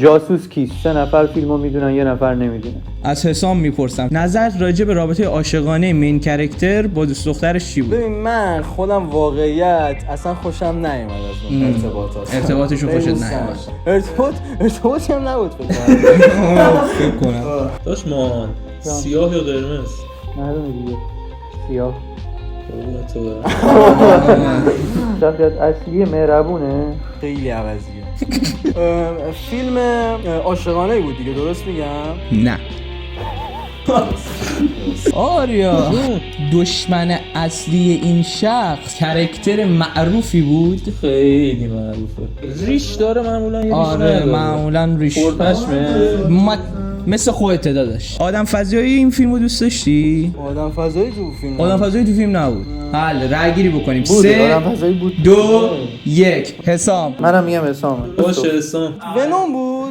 جاسوس کیست؟ 3 نفر فیلمو میدونن، 1 نفر نمیدونه. از حسام میپرسم نظر راجع به رابطه عاشقانه مین کرکتر با دوست دخترش چی بود؟ ببین من خودم واقعیت اصلا خوشم نیومد از اون ارتباطات. ارتباطشون خوشت نیومد. ارتباطی هم نبود فکر کنم. داش مان سیاه یا قرمز؟ معلومه دیگه سیاه. قربونت تو برم. شخصیت اصلی مهربونه. خیلی عوضیه. فیلم عاشقانه بود دیگه، درست میگم؟ نه. آریا دشمن اصلی این شخص کرکتر معروفی بود. خیلی معروفه. ریش داره معمولا یا ریش آره نداره؟ معمولا ریش پرپشمه. مثل خودت داداش. آدم فضایی این فیلمو دوست داشتی؟ آدم فضایی تو فیلم آدم فضایی تو فیلم نبود. حل رای گیری بکنیم. بود 3 آدم فضایی بود. 2 1 حسام. منم میگم حسامه. باشه حسام. ونوم بود.